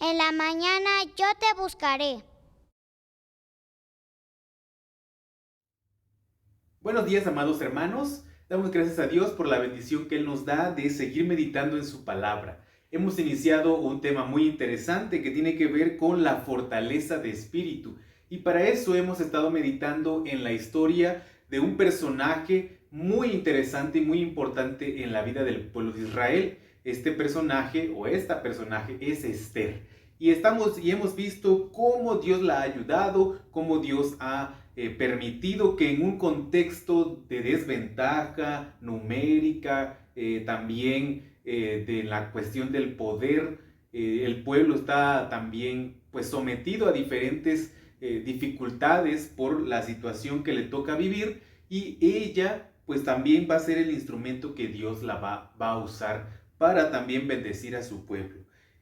En la mañana yo te buscaré. Buenos días, amados hermanos. Damos gracias a Dios por la bendición que Él nos da de seguir meditando en su palabra. Hemos iniciado un tema muy interesante que tiene que ver con la fortaleza de espíritu. Y para eso hemos estado meditando en la historia de un personaje muy interesante y muy importante en la vida del pueblo de Israel. Este personaje o esta personaje es Esther. Y hemos visto cómo Dios la ha ayudado, cómo Dios ha permitido que en un contexto de desventaja numérica, también de la cuestión del poder, el pueblo está también pues sometido a diferentes dificultades por la situación que le toca vivir, y ella pues también va a ser el instrumento que Dios va a usar para también bendecir a su pueblo.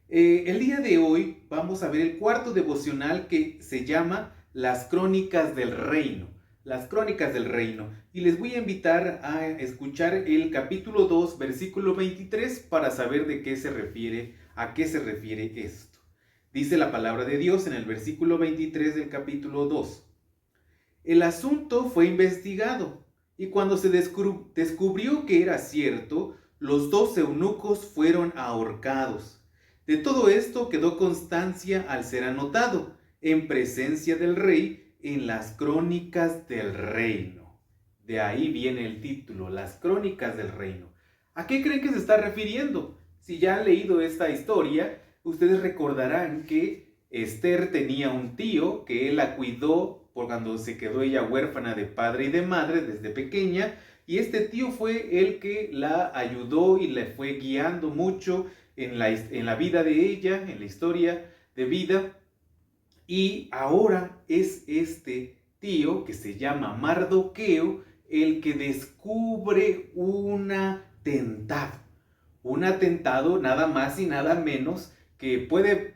El día de hoy vamos a ver el cuarto devocional que se llama Las Crónicas del Reino. Las Crónicas del Reino. Y les voy a invitar a escuchar el capítulo 2, versículo 23 para saber de qué se refiere, a qué se refiere esto. Dice la palabra de Dios en el versículo 23 del capítulo 2. El asunto fue investigado y cuando se descubrió que era cierto, los dos eunucos fueron ahorcados. De todo esto quedó constancia al ser anotado en presencia del rey en las crónicas del reino. De ahí viene el título, las crónicas del reino. ¿A qué creen que se está refiriendo? Si ya han leído esta historia, ustedes recordarán que Esther tenía un tío que él la cuidó por cuando se quedó ella huérfana de padre y de madre desde pequeña, y este tío fue el que la ayudó y le fue guiando mucho en la vida de ella, en la historia de vida. Y ahora es este tío que se llama Mardoqueo el que descubre un atentado nada más y nada menos que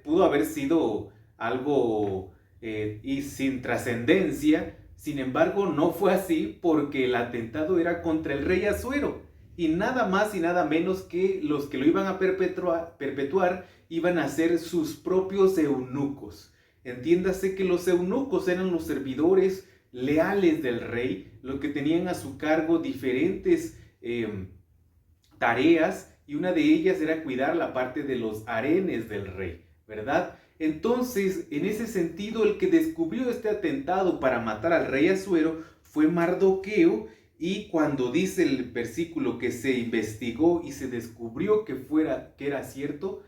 pudo haber sido algo y sin trascendencia. Sin embargo, no fue así porque el atentado era contra el rey Asuero y nada más y nada menos que los que lo iban a perpetuar iban a ser sus propios eunucos. Entiéndase que los eunucos eran los servidores leales del rey, los que tenían a su cargo diferentes tareas, y una de ellas era cuidar la parte de los harenes del rey, ¿verdad? Entonces, en ese sentido, el que descubrió este atentado para matar al rey Asuero fue Mardoqueo, y cuando dice el versículo que se investigó y se descubrió que era cierto,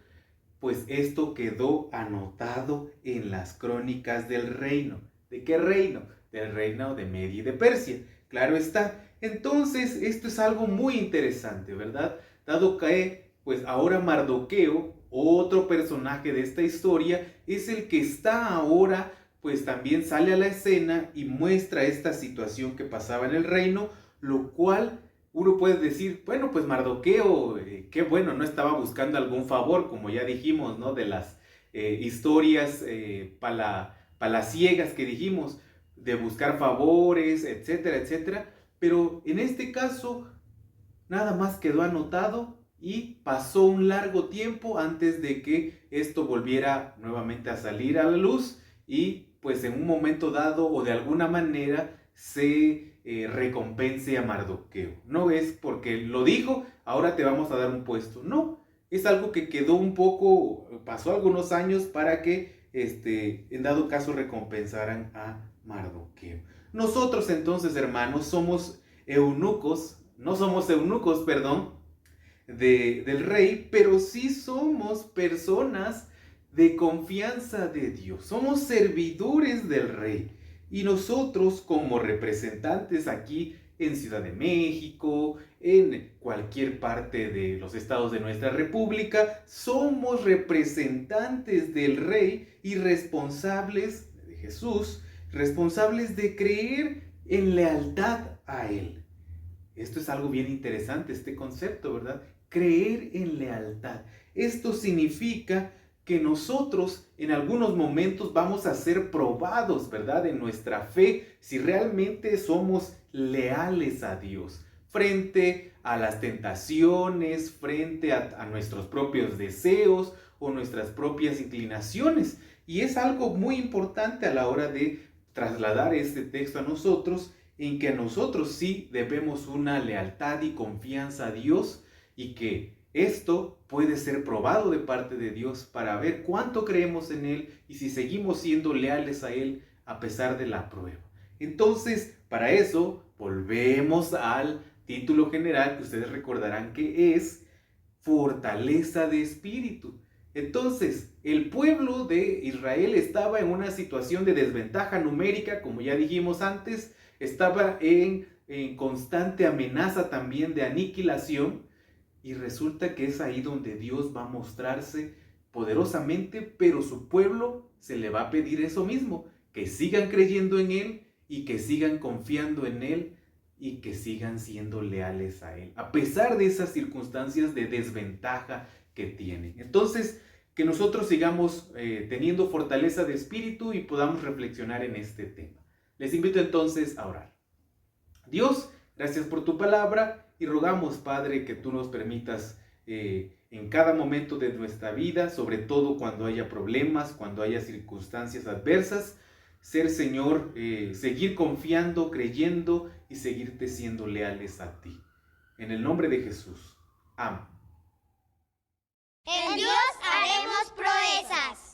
pues esto quedó anotado en las crónicas del reino. ¿De qué reino? Del reino de Media y de Persia. Claro está. Entonces, esto es algo muy interesante, ¿verdad? Dado que, pues ahora Mardoqueo, otro personaje de esta historia, es el que está ahora, pues también sale a la escena y muestra esta situación que pasaba en el reino, lo cual uno puede decir, bueno, pues Mardoqueo, qué bueno, no estaba buscando algún favor, como ya dijimos, ¿no? De las historias palaciegas que dijimos, de buscar favores, etcétera, etcétera. Pero en este caso, nada más quedó anotado y pasó un largo tiempo antes de que esto volviera nuevamente a salir a la luz, y pues en un momento dado o de alguna manera se recompense a Mardoqueo. No es porque lo dijo, ahora te vamos a dar un puesto. No, es algo que quedó un poco, pasó algunos años para que en dado caso recompensaran a Mardoqueo. Nosotros entonces, hermanos, somos eunucos, no somos eunucos, perdón, del rey, pero sí somos personas de confianza de Dios. Somos servidores del rey. Y nosotros como representantes aquí en Ciudad de México, en cualquier parte de los estados de nuestra república, somos representantes del rey y responsables de Jesús, responsables de creer en lealtad a él. Esto es algo bien interesante, este concepto, ¿verdad? Creer en lealtad. Esto significa que nosotros en algunos momentos vamos a ser probados, ¿verdad? En nuestra fe, si realmente somos leales a Dios frente a las tentaciones, frente a nuestros propios deseos o nuestras propias inclinaciones. Y es algo muy importante a la hora de trasladar este texto a nosotros, en que nosotros sí debemos una lealtad y confianza a Dios, y que esto puede ser probado de parte de Dios para ver cuánto creemos en Él y si seguimos siendo leales a Él a pesar de la prueba. Entonces, para eso, volvemos al título general que ustedes recordarán que es fortaleza de espíritu. Entonces, el pueblo de Israel estaba en una situación de desventaja numérica, como ya dijimos antes, estaba en constante amenaza también de aniquilación, y resulta que es ahí donde Dios va a mostrarse poderosamente, pero su pueblo se le va a pedir eso mismo, que sigan creyendo en Él y que sigan confiando en Él y que sigan siendo leales a Él, a pesar de esas circunstancias de desventaja que tienen. Entonces, que nosotros sigamos teniendo fortaleza de espíritu y podamos reflexionar en este tema. Les invito entonces a orar. Dios, gracias por tu palabra y rogamos, Padre, que tú nos permitas en cada momento de nuestra vida, sobre todo cuando haya problemas, cuando haya circunstancias adversas, ser, Señor, seguir confiando, creyendo y seguirte siendo leales a ti. En el nombre de Jesús. Amén. En Dios haremos proezas.